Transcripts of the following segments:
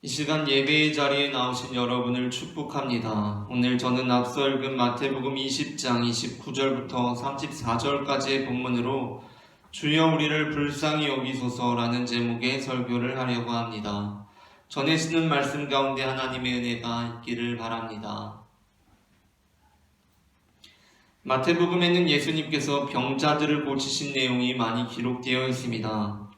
이 시간 예배의 자리에 나오신 여러분을 축복합니다. 오늘 저는 앞서 읽은 마태복음 20장 29절부터 34절까지의 본문으로 주여 우리를 불쌍히 여기소서라는 제목의 설교를 하려고 합니다. 전해지는 말씀 가운데 하나님의 은혜가 있기를 바랍니다. 마태복음에는 예수님께서 병자들을 고치신 내용이 많이 기록되어 있습니다.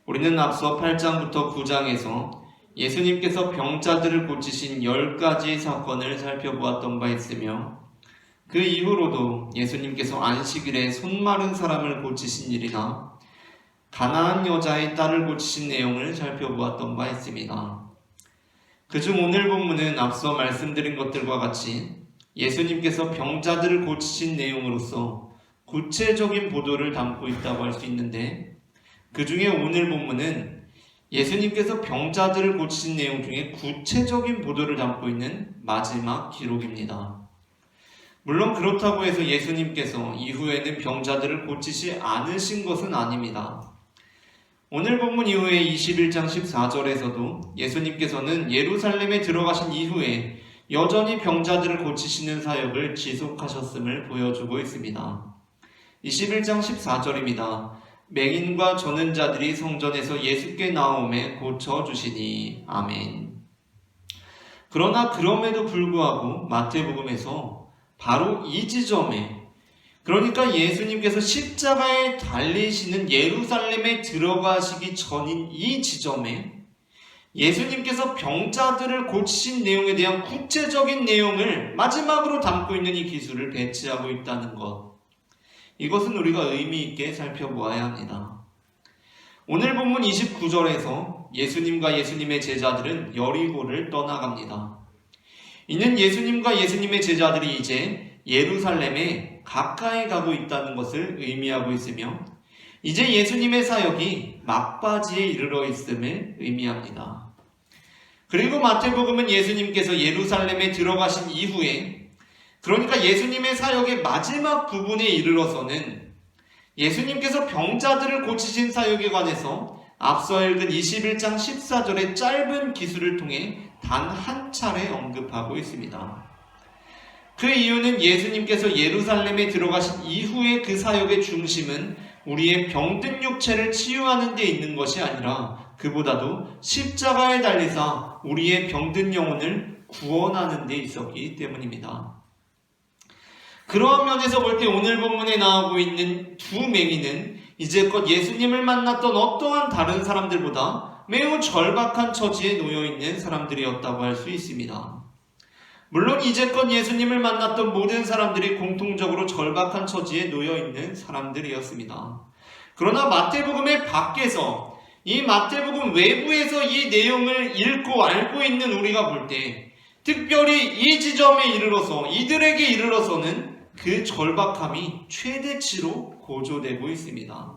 우리는 앞서 8장부터 9장에서 예수님께서 병자들을 고치신 10가지의 사건을 살펴보았던 바 있으며 그 이후로도 예수님께서 안식일에 손 마른 사람을 고치신 일이나 가나안 여자의 딸을 고치신 내용을 살펴보았던 바 있습니다. 그중 오늘 본문은 앞서 말씀드린 것들과 같이 예수님께서 병자들을 고치신 내용으로서 구체적인 보도를 담고 있다고 할 수 있는데 그 중에 오늘 본문은 예수님께서 병자들을 고치신 내용 중에 구체적인 보도를 담고 있는 마지막 기록입니다. 물론 그렇다고 해서 예수님께서 이후에는 병자들을 고치지 않으신 것은 아닙니다. 오늘 본문 이후에 21장 14절에서도 예수님께서는 예루살렘에 들어가신 이후에 여전히 병자들을 고치시는 사역을 지속하셨음을 보여주고 있습니다. 21장 14절입니다. 맹인과 저는 자들이 성전에서 예수께 나오매 고쳐주시니 아멘. 그러나 그럼에도 불구하고 마태복음에서 바로 이 지점에, 그러니까 예수님께서 십자가에 달리시는 예루살렘에 들어가시기 전인 이 지점에 예수님께서 병자들을 고치신 내용에 대한 구체적인 내용을 마지막으로 담고 있는 이 기술을 배치하고 있다는 것, 이것은 우리가 의미 있게 살펴보아야 합니다. 오늘 본문 29절에서 예수님과 예수님의 제자들은 여리고를 떠나갑니다. 이는 예수님과 예수님의 제자들이 이제 예루살렘에 가까이 가고 있다는 것을 의미하고 있으며 이제 예수님의 사역이 막바지에 이르러 있음을 의미합니다. 그리고 마태복음은 예수님께서 예루살렘에 들어가신 이후에, 그러니까 예수님의 사역의 마지막 부분에 이르러서는 예수님께서 병자들을 고치신 사역에 관해서 앞서 읽은 21장 14절의 짧은 기술을 통해 단 한 차례 언급하고 있습니다. 그 이유는 예수님께서 예루살렘에 들어가신 이후의 그 사역의 중심은 우리의 병든 육체를 치유하는 데 있는 것이 아니라 그보다도 십자가에 달리사 우리의 병든 영혼을 구원하는 데 있었기 때문입니다. 그러한 면에서 볼 때 오늘 본문에 나오고 있는 두 맹인은 이제껏 예수님을 만났던 어떠한 다른 사람들보다 매우 절박한 처지에 놓여있는 사람들이었다고 할 수 있습니다. 물론 이제껏 예수님을 만났던 모든 사람들이 공통적으로 절박한 처지에 놓여있는 사람들이었습니다. 그러나 마태복음의 밖에서, 이 마태복음 외부에서 이 내용을 읽고 알고 있는 우리가 볼 때 특별히 이 지점에 이르러서, 이들에게 이르러서는 그 절박함이 최대치로 고조되고 있습니다.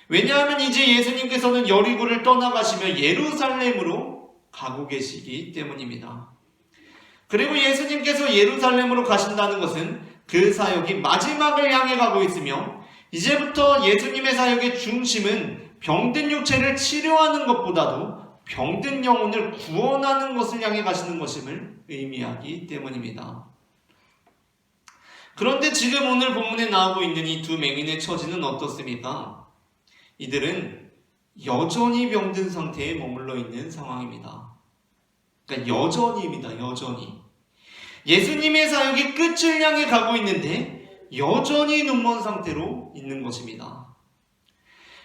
왜냐하면 이제 예수님께서는 여리고를 떠나가시며 예루살렘으로 가고 계시기 때문입니다. 그리고 예수님께서 예루살렘으로 가신다는 것은 그 사역이 마지막을 향해 가고 있으며 이제부터 예수님의 사역의 중심은 병든 육체를 치료하는 것보다도 병든 영혼을 구원하는 것을 향해 가시는 것임을 의미하기 때문입니다. 그런데 지금 오늘 본문에 나오고 있는 이 두 맹인의 처지는 어떻습니까? 이들은 여전히 병든 상태에 머물러 있는 상황입니다. 그러니까 여전히입니다. 여전히. 예수님의 사역이 끝을 향해 가고 있는데 여전히 눈먼 상태로 있는 것입니다.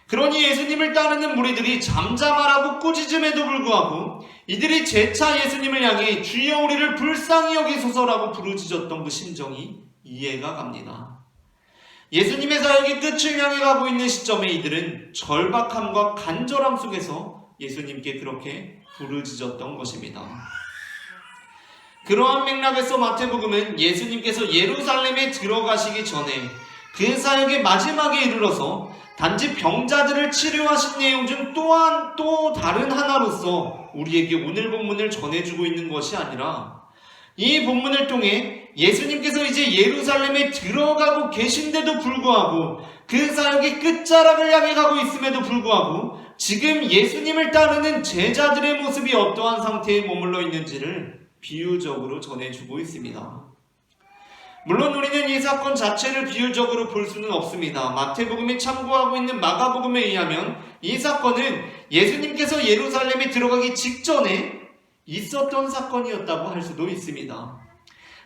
그러니 예수님을 따르는 무리들이 잠잠하라고 꾸짖음에도 불구하고 이들이 재차 예수님을 향해 주여 우리를 불쌍히 여기소서라고 부르짖었던 그 심정이 이해가 갑니다. 예수님의 사역이 끝을 향해 가고 있는 시점에 이들은 절박함과 간절함 속에서 예수님께 그렇게 부르짖었던 것입니다. 그러한 맥락에서 마태복음은 예수님께서 예루살렘에 들어가시기 전에 그 사역의 마지막에 이르러서 단지 병자들을 치료하신 내용 중 또한 또 다른 하나로서 우리에게 오늘 본문을 전해주고 있는 것이 아니라 이 본문을 통해 예수님께서 이제 예루살렘에 들어가고 계신데도 불구하고 그 사역의 끝자락을 향해 가고 있음에도 불구하고 지금 예수님을 따르는 제자들의 모습이 어떠한 상태에 머물러 있는지를 비유적으로 전해주고 있습니다. 물론 우리는 이 사건 자체를 비유적으로 볼 수는 없습니다. 마태복음이 참고하고 있는 마가복음에 의하면 이 사건은 예수님께서 예루살렘에 들어가기 직전에 있었던 사건이었다고 할 수도 있습니다.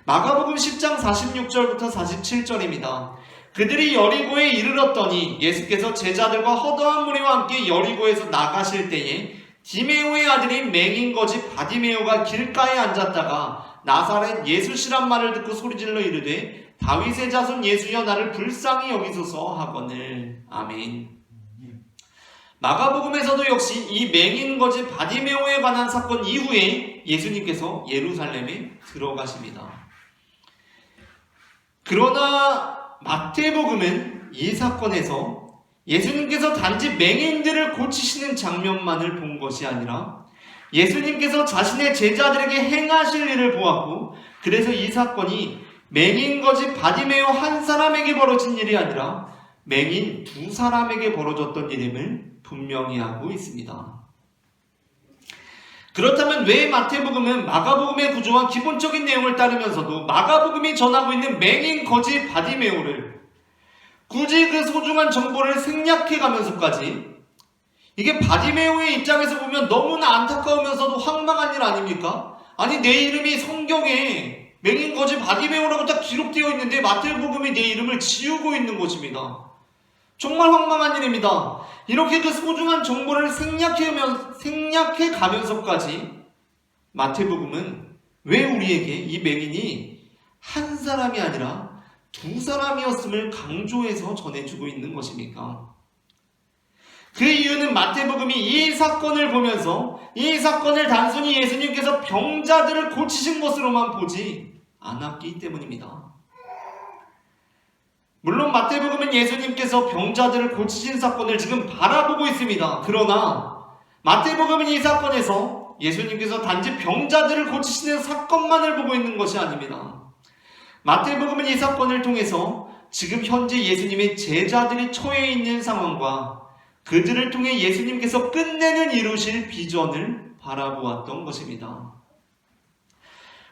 마가복음 10장 46절부터 47절입니다. 그들이 여리고에 이르렀더니 예수께서 제자들과 허다한 무리와 함께 여리고에서 나가실 때에 디메오의 아들인 맹인거지 바디메오가 길가에 앉았다가 나사렛 예수시란 말을 듣고 소리질러 이르되 다윗의 자손 예수여 나를 불쌍히 여기소서 하거늘. 아멘. 마가복음에서도 역시 이 맹인거지 바디메오에 관한 사건 이후에 예수님께서 예루살렘에 들어가십니다. 그러나 마태복음은 이 사건에서 예수님께서 단지 맹인들을 고치시는 장면만을 본 것이 아니라 예수님께서 자신의 제자들에게 행하실 일을 보았고, 그래서 이 사건이 맹인거지 바디메오 한 사람에게 벌어진 일이 아니라 맹인 두 사람에게 벌어졌던 일임을 분명히 하고 있습니다. 그렇다면 왜 마태복음은 마가복음의 구조와 기본적인 내용을 따르면서도 마가복음이 전하고 있는 맹인 거지 바디메오를 굳이 그 소중한 정보를 생략해 가면서까지, 이게 바디메오의 입장에서 보면 너무나 안타까우면서도 황망한 일 아닙니까? 아니, 내 이름이 성경에 맹인 거지 바디메오라고 딱 기록되어 있는데 마태복음이 내 이름을 지우고 있는 것입니다. 정말 황망한 일입니다. 이렇게 그 소중한 정보를 생략해 가면서까지 마태복음은 왜 우리에게 이 맹인이 한 사람이 아니라 두 사람이었음을 강조해서 전해주고 있는 것입니까? 그 이유는 마태복음이 이 사건을 보면서 이 사건을 단순히 예수님께서 병자들을 고치신 것으로만 보지 않았기 때문입니다. 물론 마태복음은 예수님께서 병자들을 고치신 사건을 지금 바라보고 있습니다. 그러나 마태복음은 이 사건에서 예수님께서 단지 병자들을 고치시는 사건만을 보고 있는 것이 아닙니다. 마태복음은 이 사건을 통해서 지금 현재 예수님의 제자들이 처해 있는 상황과 그들을 통해 예수님께서 끝내는 이루실 비전을 바라보았던 것입니다.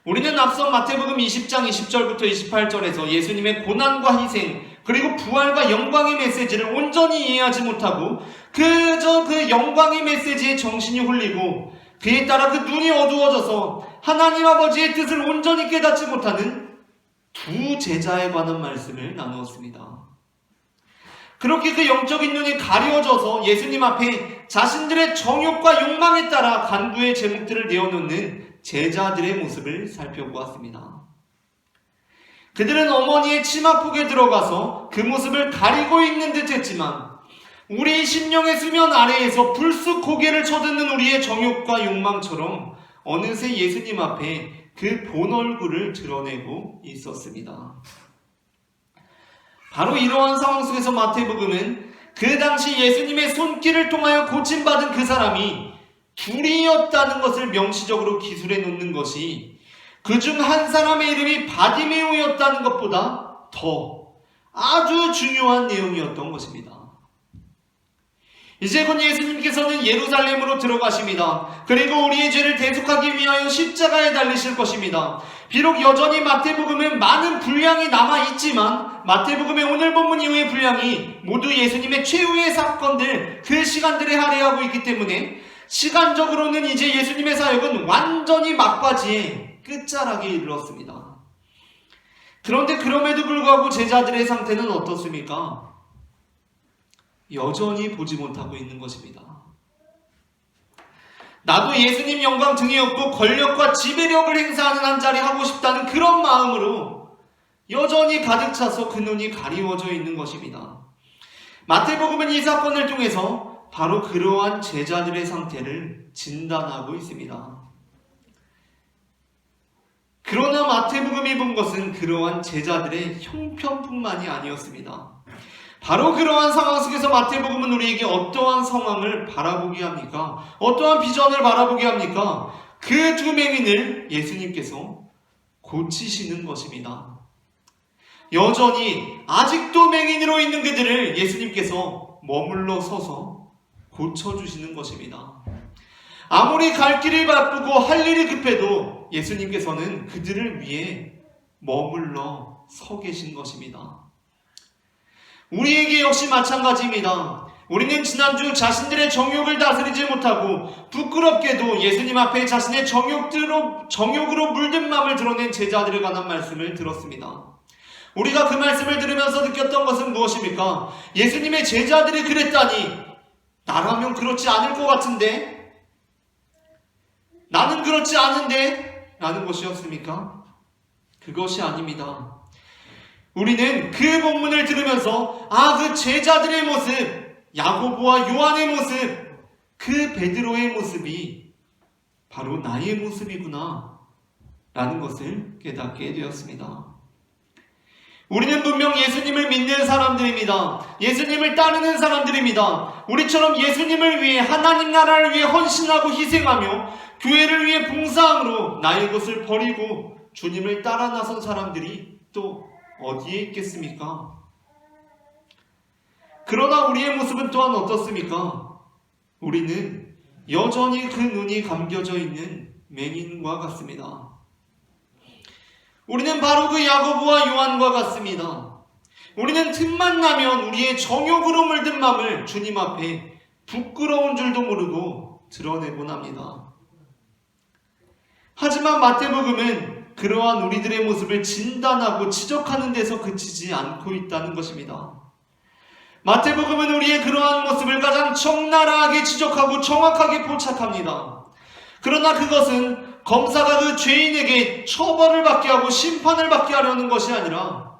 우리는 앞서 마태복음 20장 20절부터 28절에서 예수님의 고난과 희생 그리고 부활과 영광의 메시지를 온전히 이해하지 못하고 그저 그 영광의 메시지에 정신이 홀리고 그에 따라 그 눈이 어두워져서 하나님 아버지의 뜻을 온전히 깨닫지 못하는 두 제자에 관한 말씀을 나누었습니다. 그렇게 그 영적인 눈이 가려져서 예수님 앞에 자신들의 정욕과 욕망에 따라 간구의 제목들을 내어놓는 제자들의 모습을 살펴보았습니다. 그들은 어머니의 치마폭에 들어가서 그 모습을 가리고 있는 듯 했지만 우리 심령의 수면 아래에서 불쑥 고개를 쳐드는 우리의 정욕과 욕망처럼 어느새 예수님 앞에 그 본 얼굴을 드러내고 있었습니다. 바로 이러한 상황 속에서 마태복음은 그 당시 예수님의 손길을 통하여 고침받은 그 사람이 둘이었다는 것을 명시적으로 기술해 놓는 것이 그중 한 사람의 이름이 바디메오였다는 것보다 더 아주 중요한 내용이었던 것입니다. 이제 곧 예수님께서는 예루살렘으로 들어가십니다. 그리고 우리의 죄를 대속하기 위하여 십자가에 달리실 것입니다. 비록 여전히 마태복음은 많은 분량이 남아있지만 마태복음의 오늘 본문 이후의 분량이 모두 예수님의 최후의 사건들, 그 시간들에 할애하고 있기 때문에 시간적으로는 이제 예수님의 사역은 완전히 막바지에 끝자락에 이르렀습니다. 그런데 그럼에도 불구하고 제자들의 상태는 어떻습니까? 여전히 보지 못하고 있는 것입니다. 나도 예수님 영광 등에 업고 권력과 지배력을 행사하는 한 자리 하고 싶다는 그런 마음으로 여전히 가득 차서 그 눈이 가리워져 있는 것입니다. 마태복음은 이 사건을 통해서 바로 그러한 제자들의 상태를 진단하고 있습니다. 그러나 마태복음이 본 것은 그러한 제자들의 형편뿐만이 아니었습니다. 바로 그러한 상황 속에서 마태복음은 우리에게 어떠한 상황을 바라보게 합니까? 어떠한 비전을 바라보게 합니까? 그 두 맹인을 예수님께서 고치시는 것입니다. 여전히 아직도 맹인으로 있는 그들을 예수님께서 머물러 서서 고쳐주시는 것입니다. 아무리 갈 길이 바쁘고 할 일이 급해도 예수님께서는 그들을 위해 머물러 서 계신 것입니다. 우리에게 역시 마찬가지입니다. 우리는 지난주 자신들의 정욕을 다스리지 못하고 부끄럽게도 예수님 앞에 자신의 정욕으로 물든 마음을 드러낸 제자들에 관한 말씀을 들었습니다. 우리가 그 말씀을 들으면서 느꼈던 것은 무엇입니까? 예수님의 제자들이 그랬다니 나라면 그렇지 않을 것 같은데, 나는 그렇지 않은데 라는 것이었습니까? 그것이 아닙니다. 우리는 그 본문을 들으면서 그 제자들의 모습, 야고보와 요한의 모습, 그 베드로의 모습이 바로 나의 모습이구나 라는 것을 깨닫게 되었습니다. 우리는 분명 예수님을 믿는 사람들입니다. 예수님을 따르는 사람들입니다. 우리처럼 예수님을 위해, 하나님 나라를 위해 헌신하고 희생하며 교회를 위해 봉사함으로 나의 것을 버리고 주님을 따라 나선 사람들이 또 어디에 있겠습니까? 그러나 우리의 모습은 또한 어떻습니까? 우리는 여전히 그 눈이 감겨져 있는 맹인과 같습니다. 우리는 바로 그 야고보와 요한과 같습니다. 우리는 틈만 나면 우리의 정욕으로 물든 마음을 주님 앞에 부끄러운 줄도 모르고 드러내곤 합니다. 하지만 마태복음은 그러한 우리들의 모습을 진단하고 지적하는 데서 그치지 않고 있다는 것입니다. 마태복음은 우리의 그러한 모습을 가장 적나라하게 지적하고 정확하게 포착합니다. 그러나 그것은 검사가 그 죄인에게 처벌을 받게 하고 심판을 받게 하려는 것이 아니라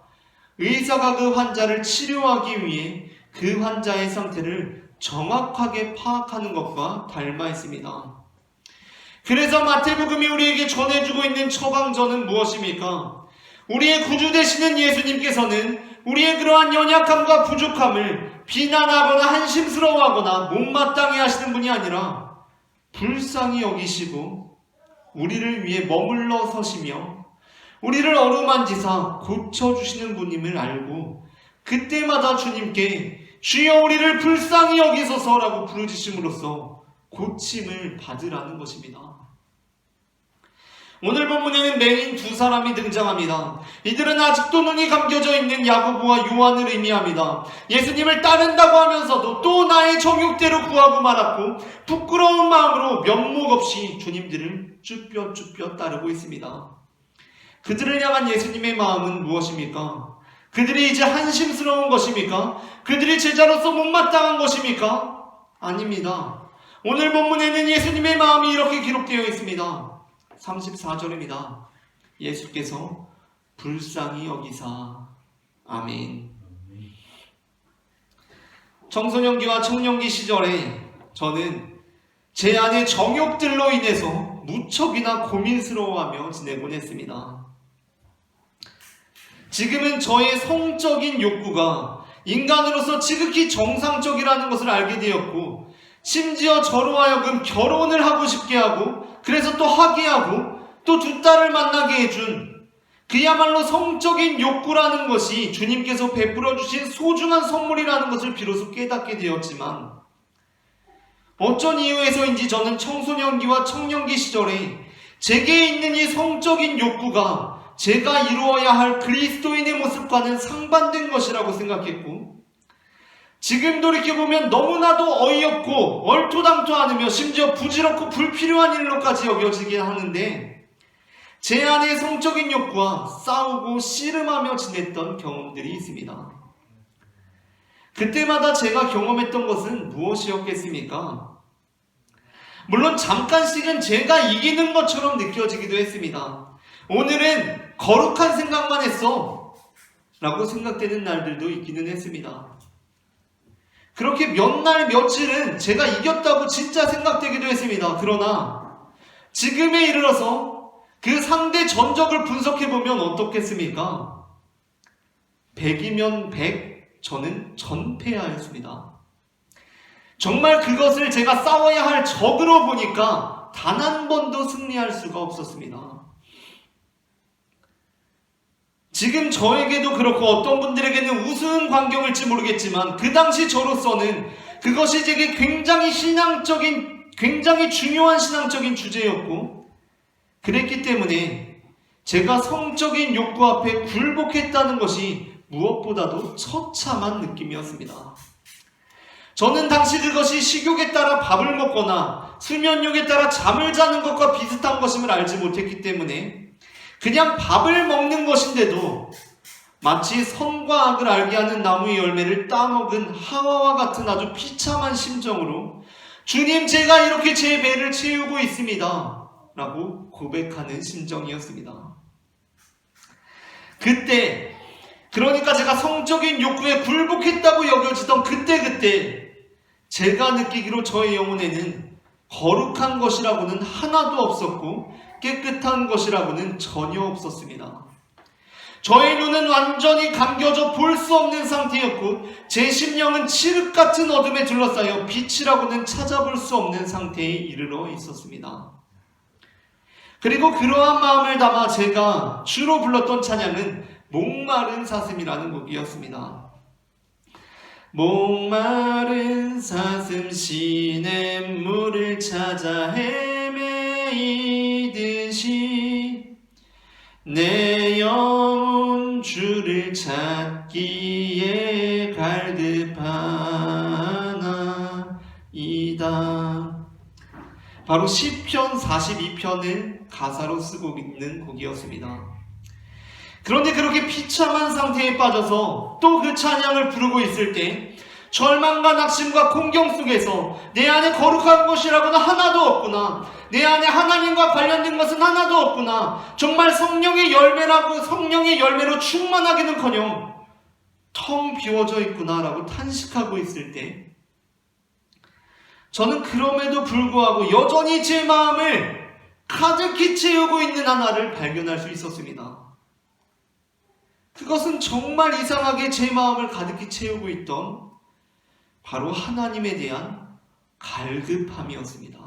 의사가 그 환자를 치료하기 위해 그 환자의 상태를 정확하게 파악하는 것과 닮아 있습니다. 그래서 마태복음이 우리에게 전해주고 있는 처방전은 무엇입니까? 우리의 구주 되시는 예수님께서는 우리의 그러한 연약함과 부족함을 비난하거나 한심스러워하거나 못마땅해 하시는 분이 아니라 불쌍히 여기시고 우리를 위해 머물러 서시며 우리를 어루만지사 고쳐주시는 분임을 알고 그때마다 주님께 주여 우리를 불쌍히 여기소서라고 부르짖음으로써 고침을 받으라는 것입니다. 오늘 본문에는 맹인 두 사람이 등장합니다. 이들은 아직도 눈이 감겨져 있는 야고보와 요한을 의미합니다. 예수님을 따른다고 하면서도 또 나의 정욕대로 구하고 말았고 부끄러운 마음으로 면목 없이 주님들을 쭈뼛쭈뼛 따르고 있습니다. 그들을 향한 예수님의 마음은 무엇입니까? 그들이 이제 한심스러운 것입니까? 그들이 제자로서 못마땅한 것입니까? 아닙니다. 오늘 본문에는 예수님의 마음이 이렇게 기록되어 있습니다. 34절입니다. 예수께서 불쌍히 여기사. 아멘. 청소년기와 청년기 시절에 저는 제 안의 정욕들로 인해서 무척이나 고민스러워하며 지내곤 했습니다. 지금은 저의 성적인 욕구가 인간으로서 지극히 정상적이라는 것을 알게 되었고 심지어 저로 하여금 결혼을 하고 싶게 하고 그래서 또 하게 하고 또 두 딸을 만나게 해준 그야말로 성적인 욕구라는 것이 주님께서 베풀어 주신 소중한 선물이라는 것을 비로소 깨닫게 되었지만 어쩐 이유에서인지 저는 청소년기와 청년기 시절에 제게 있는 이 성적인 욕구가 제가 이루어야 할 그리스도인의 모습과는 상반된 것이라고 생각했고 지금 돌이켜보면 너무나도 어이없고 얼토당토 않으며 심지어 부질없고 불필요한 일로까지 여겨지긴 하는데 제 안의 성적인 욕구와 싸우고 씨름하며 지냈던 경험들이 있습니다. 그때마다 제가 경험했던 것은 무엇이었겠습니까? 물론 잠깐씩은 제가 이기는 것처럼 느껴지기도 했습니다. 오늘은 거룩한 생각만 했어 라고 생각되는 날들도 있기는 했습니다. 그렇게 몇 날 며칠은 제가 이겼다고 진짜 생각되기도 했습니다. 그러나 지금에 이르러서 그 상대 전적을 분석해보면 어떻겠습니까? 100이면 100, 저는 전패하였습니다. 정말 그것을 제가 싸워야 할 적으로 보니까 단 한 번도 승리할 수가 없었습니다. 지금 저에게도 그렇고 어떤 분들에게는 우스운 광경일지 모르겠지만 그 당시 저로서는 그것이 제게 굉장히 중요한 신앙적인 주제였고, 그랬기 때문에 제가 성적인 욕구 앞에 굴복했다는 것이 무엇보다도 처참한 느낌이었습니다. 저는 당시 그것이 식욕에 따라 밥을 먹거나 수면욕에 따라 잠을 자는 것과 비슷한 것임을 알지 못했기 때문에 그냥 밥을 먹는 것인데도 마치 선과 악을 알게 하는 나무의 열매를 따먹은 하와와 같은 아주 비참한 심정으로 주님, 제가 이렇게 제 배를 채우고 있습니다 라고 고백하는 심정이었습니다. 그때, 그러니까 제가 성적인 욕구에 굴복했다고 여겨지던 그때 제가 느끼기로 저의 영혼에는 거룩한 것이라고는 하나도 없었고 깨끗한 것이라고는 전혀 없었습니다. 저의 눈은 완전히 감겨져 볼 수 없는 상태였고 제 심령은 칠흑같은 어둠에 둘러싸여 빛이라고는 찾아볼 수 없는 상태에 이르러 있었습니다. 그리고 그러한 마음을 담아 제가 주로 불렀던 찬양은 목마른 사슴이라는 곡이었습니다. 목마른 사슴 시냇물을 찾아 헤매이듯이 내 영혼 주를 찾기에 갈급하나이다. 바로 시편 42편을 가사로 쓰고 있는 곡이었습니다. 그런데 그렇게 비참한 상태에 빠져서 또 그 찬양을 부르고 있을 때 절망과 낙심과 공경 속에서 내 안에 거룩한 것이라고는 하나도 없구나, 내 안에 하나님과 관련된 것은 하나도 없구나, 정말 성령의 열매로 충만하기는커녕 텅 비워져 있구나 라고 탄식하고 있을 때 저는 그럼에도 불구하고 여전히 제 마음을 가득히 채우고 있는 하나를 발견할 수 있었습니다. 그것은 정말 이상하게 제 마음을 가득히 채우고 있던 바로 하나님에 대한 갈급함이었습니다.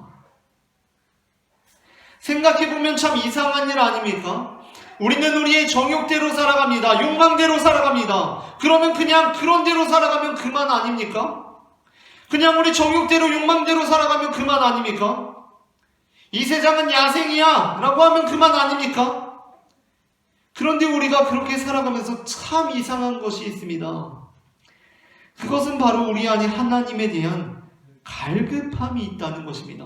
생각해보면 참 이상한 일 아닙니까? 우리는 우리의 정욕대로 살아갑니다. 욕망대로 살아갑니다. 그러면 그냥 그런 대로 살아가면 그만 아닙니까? 그냥 우리 정욕대로 욕망대로 살아가면 그만 아닙니까? 이 세상은 야생이야 라고 하면 그만 아닙니까? 그런데 우리가 그렇게 살아가면서 참 이상한 것이 있습니다. 그것은 바로 우리 안에 하나님에 대한 갈급함이 있다는 것입니다.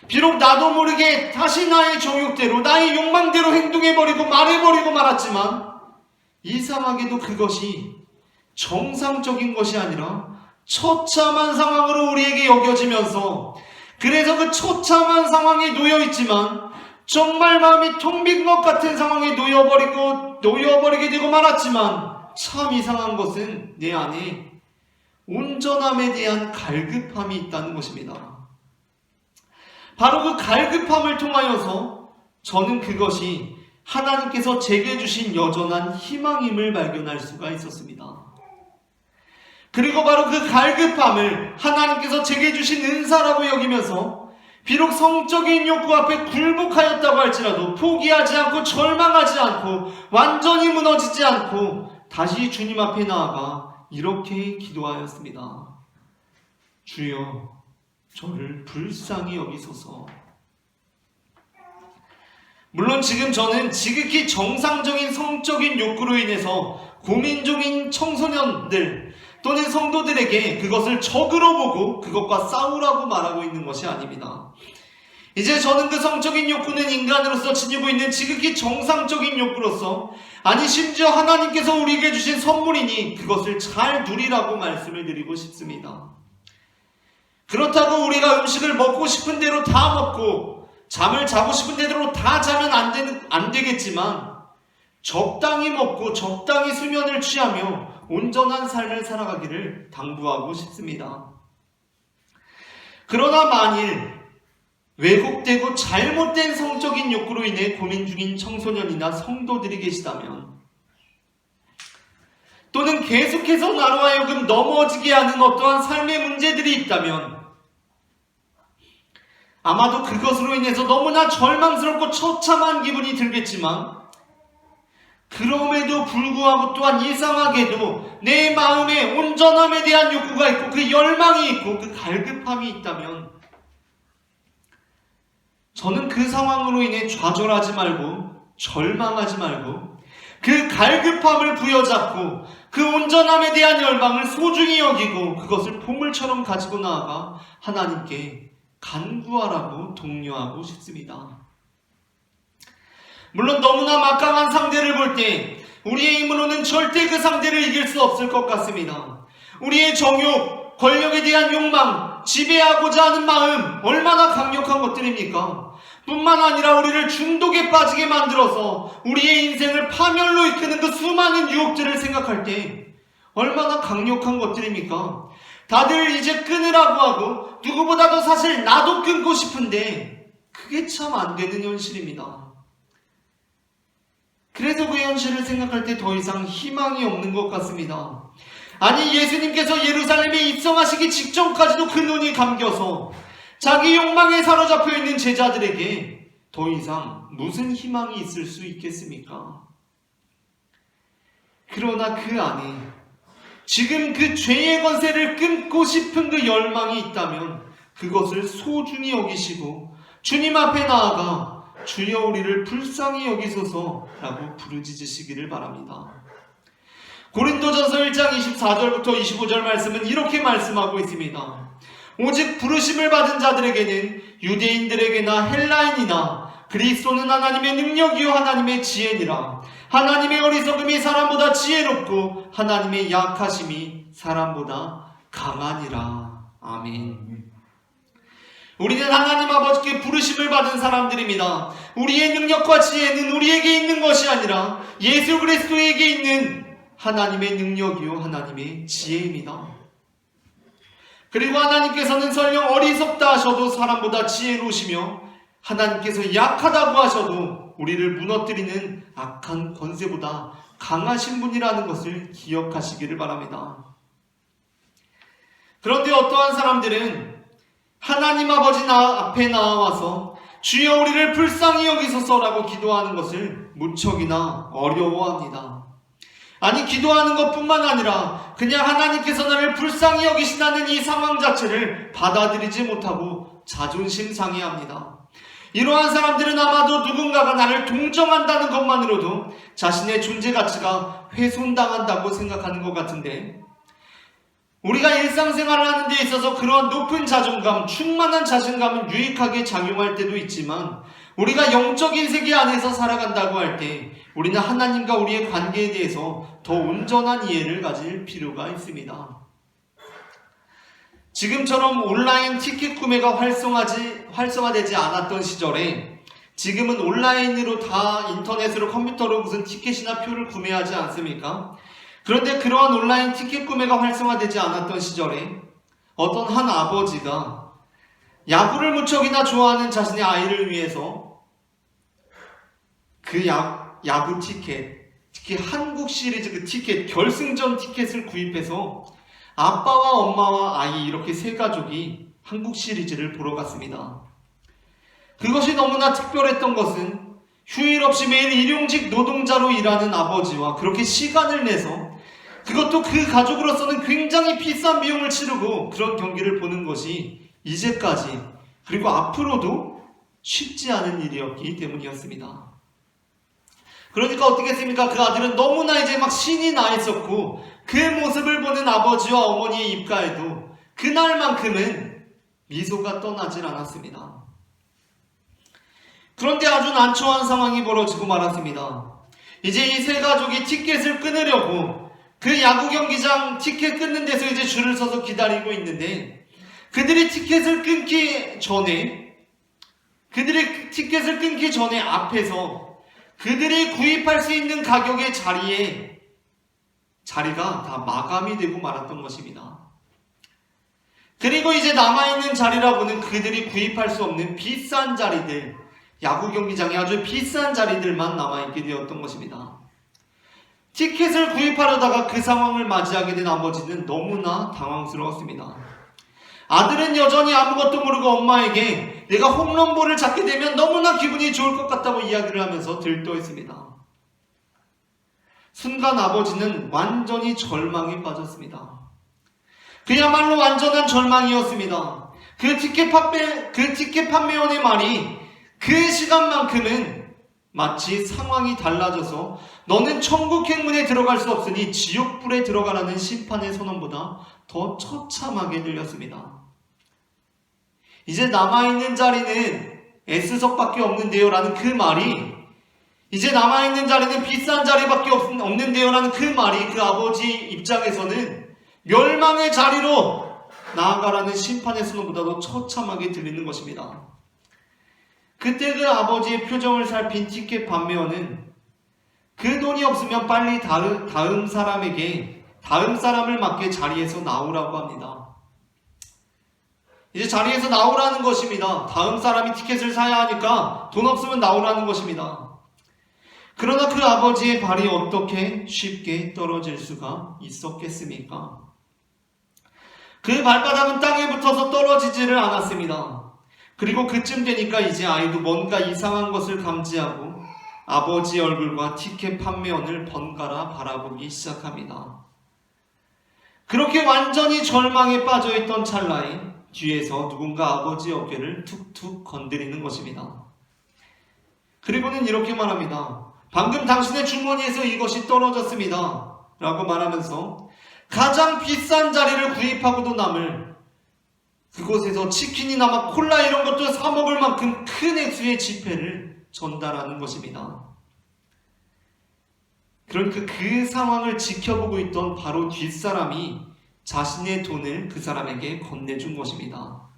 비록 나도 모르게 다시 나의 정욕대로, 나의 욕망대로 행동해버리고 말해버리고 말았지만 이상하게도 그것이 정상적인 것이 아니라 처참한 상황으로 우리에게 여겨지면서, 그래서 그 처참한 상황에 놓여있지만 정말 마음이 텅 빈 것 같은 상황에 놓여버리게 되고 말았지만 참 이상한 것은 내 안에 온전함에 대한 갈급함이 있다는 것입니다. 바로 그 갈급함을 통하여서 저는 그것이 하나님께서 제게 주신 여전한 희망임을 발견할 수가 있었습니다. 그리고 바로 그 갈급함을 하나님께서 제게 주신 은사라고 여기면서 비록 성적인 욕구 앞에 굴복하였다고 할지라도 포기하지 않고 절망하지 않고 완전히 무너지지 않고 다시 주님 앞에 나아가 이렇게 기도하였습니다. 주여, 저를 불쌍히 여기소서. 물론 지금 저는 지극히 정상적인 성적인 욕구로 인해서 고민 중인 청소년들 또는 성도들에게 그것을 적으로 보고 그것과 싸우라고 말하고 있는 것이 아닙니다. 이제 저는 그 성적인 욕구는 인간으로서 지니고 있는 지극히 정상적인 욕구로서, 아니 심지어 하나님께서 우리에게 주신 선물이니 그것을 잘 누리라고 말씀을 드리고 싶습니다. 그렇다고 우리가 음식을 먹고 싶은 대로 다 먹고 잠을 자고 싶은 대로 다 자면 안 되겠지만 적당히 먹고 적당히 수면을 취하며 온전한 삶을 살아가기를 당부하고 싶습니다. 그러나 만일 왜곡되고 잘못된 성적인 욕구로 인해 고민 중인 청소년이나 성도들이 계시다면, 또는 계속해서 나로 하여금 넘어지게 하는 어떠한 삶의 문제들이 있다면 아마도 그것으로 인해서 너무나 절망스럽고 처참한 기분이 들겠지만 그럼에도 불구하고 또한 이상하게도 내 마음에 온전함에 대한 욕구가 있고 그 열망이 있고 그 갈급함이 있다면 저는 그 상황으로 인해 좌절하지 말고 절망하지 말고 그 갈급함을 부여잡고 그 온전함에 대한 열망을 소중히 여기고 그것을 보물처럼 가지고 나아가 하나님께 간구하라고 독려하고 싶습니다. 물론 너무나 막강한 상대를 볼 때 우리의 힘으로는 절대 그 상대를 이길 수 없을 것 같습니다. 우리의 정욕, 권력에 대한 욕망, 지배하고자 하는 마음 얼마나 강력한 것들입니까? 뿐만 아니라 우리를 중독에 빠지게 만들어서 우리의 인생을 파멸로 이끄는 그 수많은 유혹들을 생각할 때 얼마나 강력한 것들입니까? 다들 이제 끊으라고 하고 누구보다도 사실 나도 끊고 싶은데 그게 참 안 되는 현실입니다. 그래서 그 현실을 생각할 때 더 이상 희망이 없는 것 같습니다. 아니 예수님께서 예루살렘에 입성하시기 직전까지도 그 눈이 감겨서 자기 욕망에 사로잡혀 있는 제자들에게 더 이상 무슨 희망이 있을 수 있겠습니까? 그러나 그 안에 지금 그 죄의 권세를 끊고 싶은 그 열망이 있다면 그것을 소중히 여기시고 주님 앞에 나아가 주여 우리를 불쌍히 여기소서라고 부르짖으시기를 바랍니다. 고린도전서 1장 24절부터 25절 말씀은 이렇게 말씀하고 있습니다. 오직 부르심을 받은 자들에게는 유대인들에게나 헬라인이나 그리스도는 하나님의 능력이요 하나님의 지혜니라. 하나님의 어리석음이 사람보다 지혜롭고 하나님의 약하심이 사람보다 강하니라. 아멘. 우리는 하나님 아버지께 부르심을 받은 사람들입니다. 우리의 능력과 지혜는 우리에게 있는 것이 아니라 예수 그리스도에게 있는 하나님의 능력이요 하나님의 지혜입니다. 그리고 하나님께서는 설령 어리석다 하셔도 사람보다 지혜로우시며 하나님께서 약하다고 하셔도 우리를 무너뜨리는 악한 권세보다 강하신 분이라는 것을 기억하시기를 바랍니다. 그런데 어떠한 사람들은 하나님 아버지 앞에 나와서 주여 우리를 불쌍히 여기소서라고 기도하는 것을 무척이나 어려워합니다. 아니 기도하는 것뿐만 아니라 그냥 하나님께서 나를 불쌍히 여기신다는 이 상황 자체를 받아들이지 못하고 자존심 상해합니다. 이러한 사람들은 아마도 누군가가 나를 동정한다는 것만으로도 자신의 존재 가치가 훼손당한다고 생각하는 것 같은데 우리가 일상생활을 하는 데 있어서 그러한 높은 자존감, 충만한 자신감은 유익하게 작용할 때도 있지만 우리가 영적인 세계 안에서 살아간다고 할 때 우리는 하나님과 우리의 관계에 대해서 더 온전한 이해를 가질 필요가 있습니다. 지금처럼 온라인 티켓 구매가 활성화되지 않았던 시절에 지금은 온라인으로 다 인터넷으로 컴퓨터로 무슨 티켓이나 표를 구매하지 않습니까? 그런데 그러한 온라인 티켓 구매가 활성화되지 않았던 시절에 어떤 한 아버지가 야구를 무척이나 좋아하는 자신의 아이를 위해서 그 야구 티켓, 특히 한국 시리즈 그 티켓, 결승전 티켓을 구입해서 아빠와 엄마와 아이 이렇게 세 가족이 한국 시리즈를 보러 갔습니다. 그것이 너무나 특별했던 것은 휴일 없이 매일 일용직 노동자로 일하는 아버지와 그렇게 시간을 내서 그것도 그 가족으로서는 굉장히 비싼 비용을 치르고 그런 경기를 보는 것이 이제까지 그리고 앞으로도 쉽지 않은 일이었기 때문이었습니다. 그러니까 어떻겠습니까? 그 아들은 너무나 이제 막 신이 나 있었고 그 모습을 보는 아버지와 어머니의 입가에도 그날만큼은 미소가 떠나질 않았습니다. 그런데 아주 난처한 상황이 벌어지고 말았습니다. 이제 이 세 가족이 티켓을 끊으려고 그 야구 경기장 티켓 끊는 데서 이제 줄을 서서 기다리고 있는데 그들이 티켓을 끊기 전에 앞에서 그들이 구입할 수 있는 가격의 자리가 다 마감이 되고 말았던 것입니다. 그리고 이제 남아있는 자리라고는 그들이 구입할 수 없는 비싼 자리들, 야구 경기장에 아주 비싼 자리들만 남아있게 되었던 것입니다. 티켓을 구입하려다가 그 상황을 맞이하게 된 아버지는 너무나 당황스러웠습니다. 아들은 여전히 아무것도 모르고 엄마에게 내가 홈런볼을 잡게 되면 너무나 기분이 좋을 것 같다고 이야기를 하면서 들떠있습니다. 순간 아버지는 완전히 절망에 빠졌습니다. 그야말로 완전한 절망이었습니다. 그 티켓 판매원의 말이 그 시간만큼은 마치 상황이 달라져서 너는 천국 행문에 들어갈 수 없으니 지옥불에 들어가라는 심판의 선언보다 더 처참하게 들렸습니다. 이제 남아있는 자리는 S석밖에 없는데요 라는 그 말이, 이제 남아있는 자리는 비싼 자리밖에 없는데요 라는 그 말이 그 아버지 입장에서는 멸망의 자리로 나아가라는 심판의 선언보다 더 처참하게 들리는 것입니다. 그때 그 아버지의 표정을 살핀 티켓 판매원은 그 돈이 없으면 빨리 다음 사람을 맞게 자리에서 나오라고 합니다. 이제 자리에서 나오라는 것입니다. 다음 사람이 티켓을 사야 하니까 돈 없으면 나오라는 것입니다. 그러나 그 아버지의 발이 어떻게 쉽게 떨어질 수가 있었겠습니까? 그 발바닥은 땅에 붙어서 떨어지지를 않았습니다. 그리고 그쯤 되니까 이제 아이도 뭔가 이상한 것을 감지하고 아버지 얼굴과 티켓 판매원을 번갈아 바라보기 시작합니다. 그렇게 완전히 절망에 빠져있던 찰나에 뒤에서 누군가 아버지 어깨를 툭툭 건드리는 것입니다. 그리고는 이렇게 말합니다. 방금 당신의 주머니에서 이것이 떨어졌습니다. 라고 말하면서 가장 비싼 자리를 구입하고도 남을, 그곳에서 치킨이나 콜라 이런 것도 사 먹을 만큼 큰 액수의 지폐를 전달하는 것입니다. 그러니까 그 상황을 지켜보고 있던 바로 뒷사람이 자신의 돈을 그 사람에게 건네준 것입니다.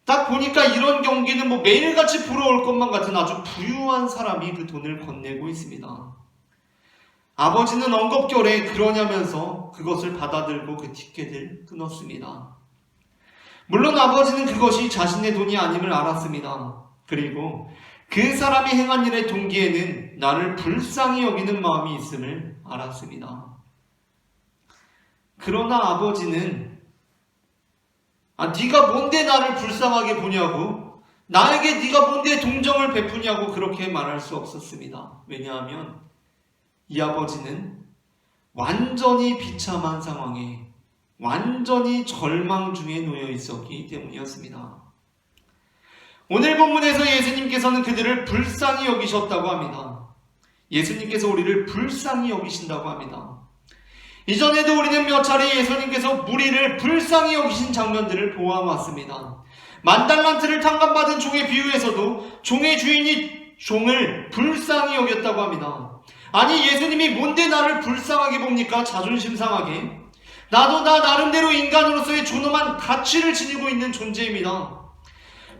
딱 보니까 이런 경기는 매일같이 부러울 것만 같은 아주 부유한 사람이 그 돈을 건네고 있습니다. 아버지는 엉겁결에 그러냐면서 그것을 받아들고 그 티켓을 끊었습니다. 물론 아버지는 그것이 자신의 돈이 아님을 알았습니다. 그리고 그 사람이 행한 일의 동기에는 나를 불쌍히 여기는 마음이 있음을 알았습니다. 그러나 아버지는 네가 뭔데 나를 불쌍하게 보냐고, 나에게 네가 뭔데 동정을 베푸냐고 그렇게 말할 수 없었습니다. 왜냐하면 이 아버지는 완전히 비참한 상황에, 완전히 절망 중에 놓여 있었기 때문이었습니다. 오늘 본문에서 예수님께서는 그들을 불쌍히 여기셨다고 합니다. 예수님께서 우리를 불쌍히 여기신다고 합니다. 이전에도 우리는 몇 차례 예수님께서 무리를 불쌍히 여기신 장면들을 보아왔습니다. 만달란트를 탕감받은 종의 비유에서도 종의 주인이 종을 불쌍히 여겼다고 합니다. 아니, 예수님이 뭔데 나를 불쌍하게 봅니까? 자존심 상하게. 나도 나 나름대로 인간으로서의 존엄한 가치를 지니고 있는 존재입니다.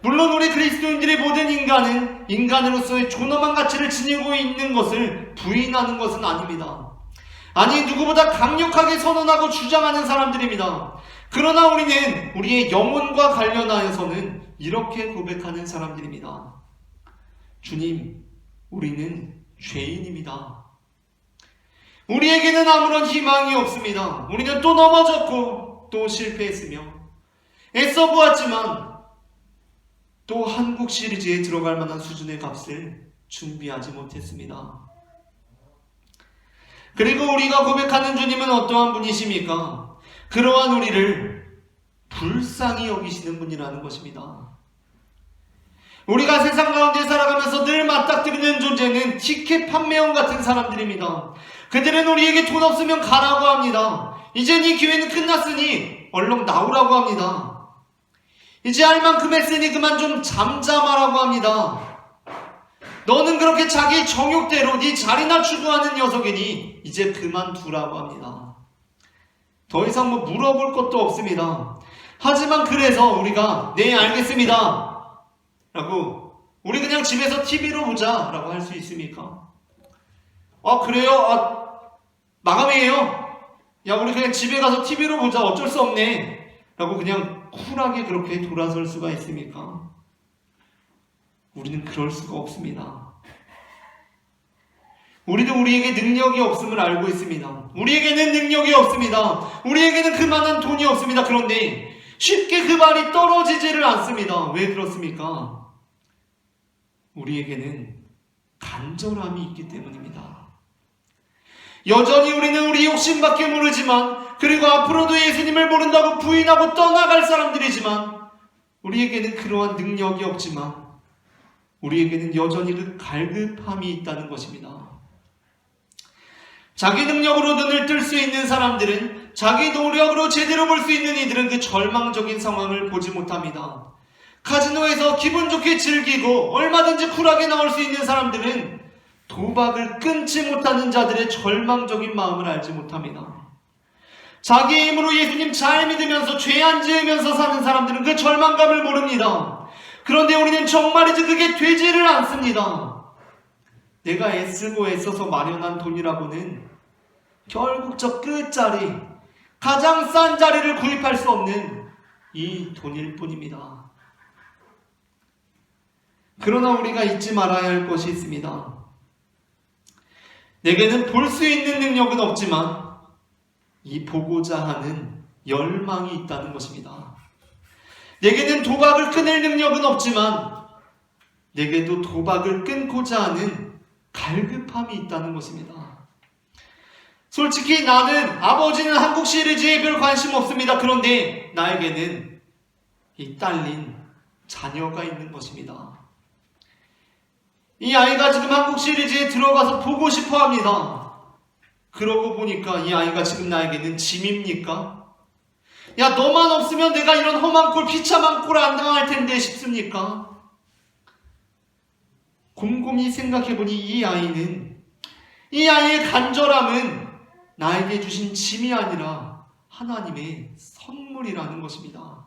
물론 우리 그리스도인들의 모든 인간은 인간으로서의 존엄한 가치를 지니고 있는 것을 부인하는 것은 아닙니다. 아니, 누구보다 강력하게 선언하고 주장하는 사람들입니다. 그러나 우리는 우리의 영혼과 관련하여서는 이렇게 고백하는 사람들입니다. 주님, 우리는 죄인입니다. 우리에게는 아무런 희망이 없습니다. 우리는 또 넘어졌고 또 실패했으며 애써 보았지만 또 한국 시리즈에 들어갈 만한 수준의 값을 준비하지 못했습니다. 그리고 우리가 고백하는 주님은 어떠한 분이십니까? 그러한 우리를 불쌍히 여기시는 분이라는 것입니다. 우리가 세상 가운데 살아가면서 늘 맞닥뜨리는 존재는 티켓 판매원 같은 사람들입니다. 그들은 우리에게 돈 없으면 가라고 합니다. 이제 네 기회는 끝났으니 얼른 나오라고 합니다. 이제 할 만큼 했으니 그만 좀 잠잠하라고 합니다. 너는 그렇게 자기 정욕대로 네 자리나 추구하는 녀석이니 이제 그만두라고 합니다. 더 이상 물어볼 것도 없습니다. 하지만 그래서 우리가 네 알겠습니다 라고, 우리 그냥 집에서 TV로 보자 라고 할 수 있습니까? 그래요? 마감이에요? 야, 우리 그냥 집에 가서 TV로 보자, 어쩔 수 없네 라고 그냥 쿨하게 그렇게 돌아설 수가 있습니까? 우리는 그럴 수가 없습니다. 우리도 우리에게 능력이 없음을 알고 있습니다. 우리에게는 능력이 없습니다. 우리에게는 그만한 돈이 없습니다. 그런데 쉽게 그 발이 떨어지지를 않습니다. 왜 그렇습니까? 우리에게는 간절함이 있기 때문입니다. 여전히 우리는 우리 욕심밖에 모르지만, 그리고 앞으로도 예수님을 모른다고 부인하고 떠나갈 사람들이지만, 우리에게는 그러한 능력이 없지만 우리에게는 여전히 그 갈급함이 있다는 것입니다. 자기 능력으로 눈을 뜰 수 있는 사람들은, 자기 노력으로 제대로 볼 수 있는 이들은 그 절망적인 상황을 보지 못합니다. 카지노에서 기분 좋게 즐기고 얼마든지 쿨하게 나올 수 있는 사람들은 도박을 끊지 못하는 자들의 절망적인 마음을 알지 못합니다. 자기의 힘으로 예수님 잘 믿으면서 죄 안 지으면서 사는 사람들은 그 절망감을 모릅니다. 그런데 우리는 정말이지 그게 되지를 않습니다. 내가 애쓰고 애써서 마련한 돈이라고는 결국 저 끝자리, 가장 싼 자리를 구입할 수 없는 이 돈일 뿐입니다. 그러나 우리가 잊지 말아야 할 것이 있습니다. 내게는 볼 수 있는 능력은 없지만 이 보고자 하는 열망이 있다는 것입니다. 내게는 도박을 끊을 능력은 없지만 내게도 도박을 끊고자 하는 갈급함이 있다는 것입니다. 솔직히 나는, 아버지는 한국 시리즈에 별 관심 없습니다. 그런데 나에게는 이 딸린 자녀가 있는 것입니다. 이 아이가 지금 한국 시리즈에 들어가서 보고 싶어 합니다. 그러고 보니까 이 아이가 지금 나에게는 짐입니까? 야, 너만 없으면 내가 이런 험한 꼴, 비참한 꼴 안 당할 텐데 싶습니까? 곰곰이 생각해보니 이 아이의 간절함은 나에게 주신 짐이 아니라 하나님의 선물이라는 것입니다.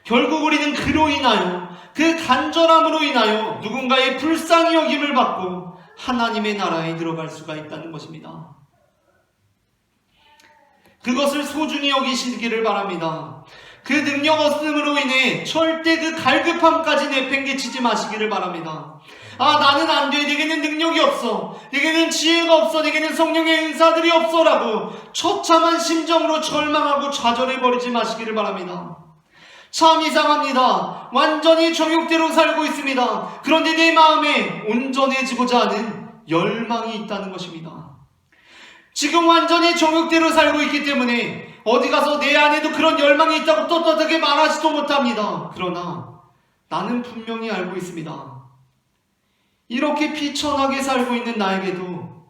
결국 우리는 그로 인하여, 그 간절함으로 인하여 누군가의 불쌍히 여김을 받고 하나님의 나라에 들어갈 수가 있다는 것입니다. 그것을 소중히 여기시기를 바랍니다. 그 능력 없음으로 인해 절대 그 갈급함까지 내팽개치지 마시기를 바랍니다. 아, 나는 안 돼. 내게는 능력이 없어. 내게는 지혜가 없어. 내게는 성령의 은사들이 없어. 라고 처참한 심정으로 절망하고 좌절해버리지 마시기를 바랍니다. 참 이상합니다. 완전히 정욕대로 살고 있습니다. 그런데 내 마음에 온전해지고자 하는 열망이 있다는 것입니다. 지금 완전히 정욕대로 살고 있기 때문에 어디 가서 내 안에도 그런 열망이 있다고 떳떳하게 말하지도 못합니다. 그러나 나는 분명히 알고 있습니다. 이렇게 비천하게 살고 있는 나에게도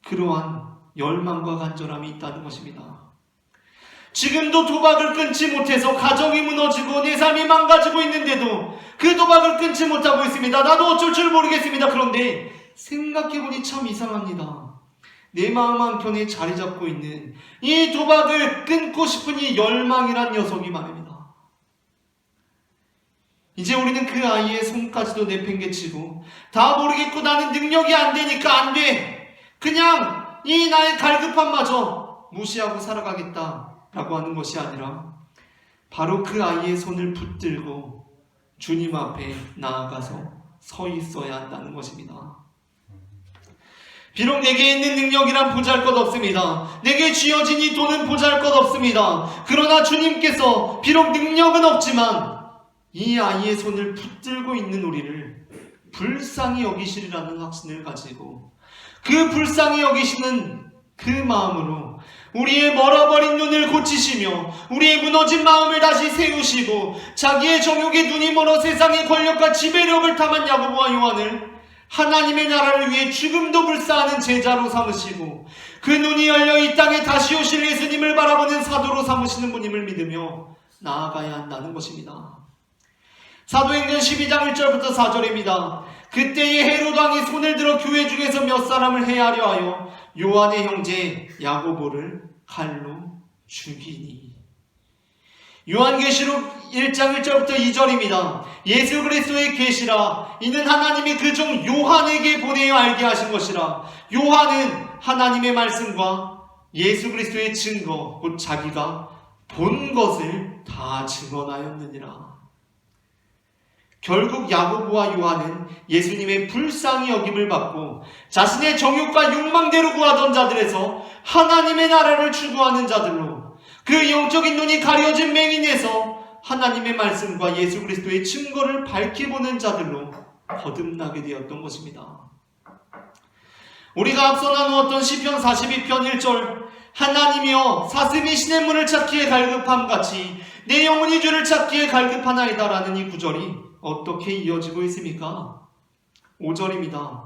그러한 열망과 간절함이 있다는 것입니다. 지금도 도박을 끊지 못해서 가정이 무너지고 내 삶이 망가지고 있는데도 그 도박을 끊지 못하고 있습니다. 나도 어쩔 줄 모르겠습니다. 그런데 생각해보니 참 이상합니다. 내 마음 한켠에 자리 잡고 있는 이 도박을 끊고 싶은 이 열망이란 녀석이 말입니다. 이제 우리는 그 아이의 손까지도 내팽개치고 다 모르겠고 나는 능력이 안 되니까 안 돼. 그냥 이 나의 갈급함마저 무시하고 살아가겠다 라고 하는 것이 아니라 바로 그 아이의 손을 붙들고 주님 앞에 나아가서 서 있어야 한다는 것입니다. 비록 내게 있는 능력이란 보잘것없습니다. 내게 쥐어진 이 돈은 보잘것없습니다. 그러나 주님께서 비록 능력은 없지만 이 아이의 손을 붙들고 있는 우리를 불쌍히 여기시리라는 확신을 가지고 그 불쌍히 여기시는 그 마음으로 우리의 멀어버린 눈을 고치시며 우리의 무너진 마음을 다시 세우시고 자기의 정욕에 눈이 멀어 세상의 권력과 지배력을 탐한 야고보와 요한을 하나님의 나라를 위해 죽음도 불사하는 제자로 삼으시고 그 눈이 열려 이 땅에 다시 오실 예수님을 바라보는 사도로 삼으시는 분임을 믿으며 나아가야 한다는 것입니다. 사도행전 12장 1절부터 4절입니다. 그때의 헤롯 왕이 손을 들어 교회 중에서 몇 사람을 해하려 하여 요한의 형제 야고보를 칼로 죽이니. 요한계시록 1장 1절부터 2절입니다. 예수 그리스도의 계시라 이는 하나님이 그 종 요한에게 보내어 알게 하신 것이라. 요한은 하나님의 말씀과 예수 그리스도의 증거 곧 자기가 본 것을 다 증언하였느니라. 결국 야고보와 요한은 예수님의 불쌍히 여김을 받고 자신의 정욕과 욕망대로 구하던 자들에서 하나님의 나라를 추구하는 자들로 그 영적인 눈이 가려진 맹인에서 하나님의 말씀과 예수 그리스도의 증거를 밝히보는 자들로 거듭나게 되었던 것입니다. 우리가 앞서 나누었던 시편 42편 1절 하나님이여 사슴이 신의 문을 찾기에 갈급함 같이 내 영혼이 주를 찾기에 갈급하나이다 라는 이 구절이 어떻게 이어지고 있습니까? 5절입니다.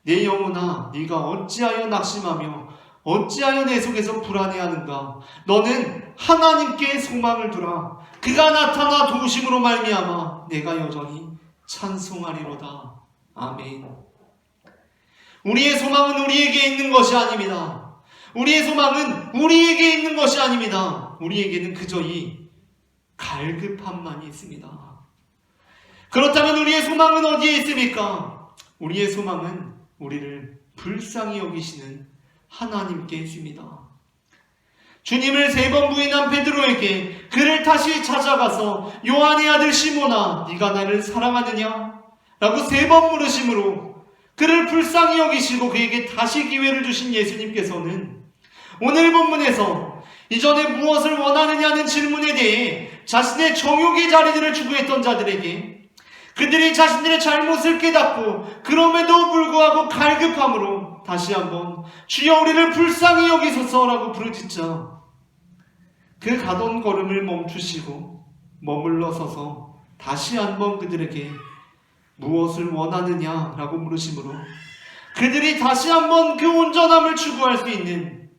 내 영혼아 네가 어찌하여 낙심하며 어찌하여 내 속에서 불안해하는가? 너는 하나님께 소망을 두라. 그가 나타나 도우심으로 말미암아 내가 여전히 찬송하리로다. 아멘. 우리의 소망은 우리에게 있는 것이 아닙니다. 우리의 소망은 우리에게 있는 것이 아닙니다. 우리에게는 그저 이 갈급함만이 있습니다. 그렇다면 우리의 소망은 어디에 있습니까? 우리의 소망은 우리를 불쌍히 여기시는 하나님께 있습니다. 주님을 3번 부인한 베드로에게 그를 다시 찾아가서 요한의 아들 시몬아 네가 나를 사랑하느냐? 라고 3번 물으심으로 그를 불쌍히 여기시고 그에게 다시 기회를 주신 예수님께서는 오늘 본문에서 이전에 무엇을 원하느냐는 질문에 대해 자신의 정욕의 자리들을 추구했던 자들에게 그들이 자신들의 잘못을 깨닫고 그럼에도 불구하고 갈급함으로 다시 한번 주여 우리를 불쌍히 여기소서라고 부르짖자 그 가던 걸음을 멈추시고 머물러 서서 다시 한번 그들에게 무엇을 원하느냐라고 물으심으로 그들이 다시 한번 그 온전함을 추구할 수 있는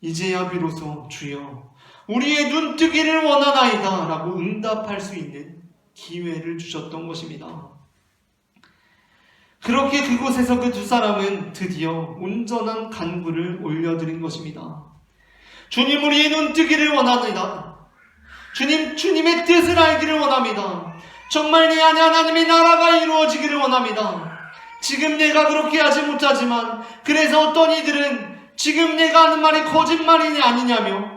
이제야 비로소 주여 우리의 눈뜨기를 원하나이다 라고 응답할 수 있는 기회를 주셨던 것입니다. 그렇게 그곳에서 그 2사람은 드디어 온전한 간구를 올려드린 것입니다. 주님 우리의 눈뜨기를 원합니다. 주님의 뜻을 알기를 원합니다. 정말 내 안에 하나님의 나라가 이루어지기를 원합니다. 지금 내가 그렇게 하지 못하지만 그래서 어떤 이들은 지금 내가 하는 말이 거짓말이냐 아니냐며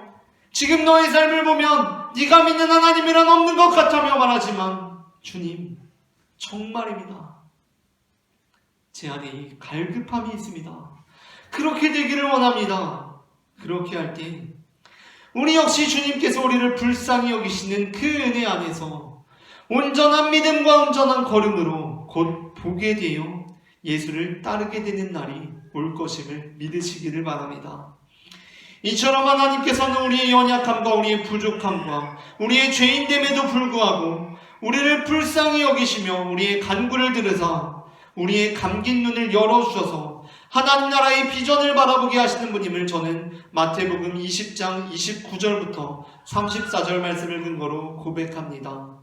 지금 너의 삶을 보면 네가 믿는 하나님이란 없는 것 같다며 말하지만 주님 정말입니다. 제 안에 이 갈급함이 있습니다. 그렇게 되기를 원합니다. 그렇게 할 때 우리 역시 주님께서 우리를 불쌍히 여기시는 그 은혜 안에서 온전한 믿음과 온전한 걸음으로 곧 보게 되어 예수를 따르게 되는 날이 올 것임을 믿으시기를 바랍니다. 이처럼 하나님께서는 우리의 연약함과 우리의 부족함과 우리의 죄인됨에도 불구하고 우리를 불쌍히 여기시며 우리의 간구를 들으사 우리의 감긴 눈을 열어주셔서 하나님 나라의 비전을 바라보게 하시는 분임을 저는 마태복음 20장 29절부터 34절 말씀을 근거로 고백합니다.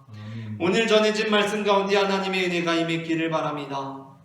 오늘 전해진 말씀 가운데 하나님의 은혜가 임했기를 바랍니다.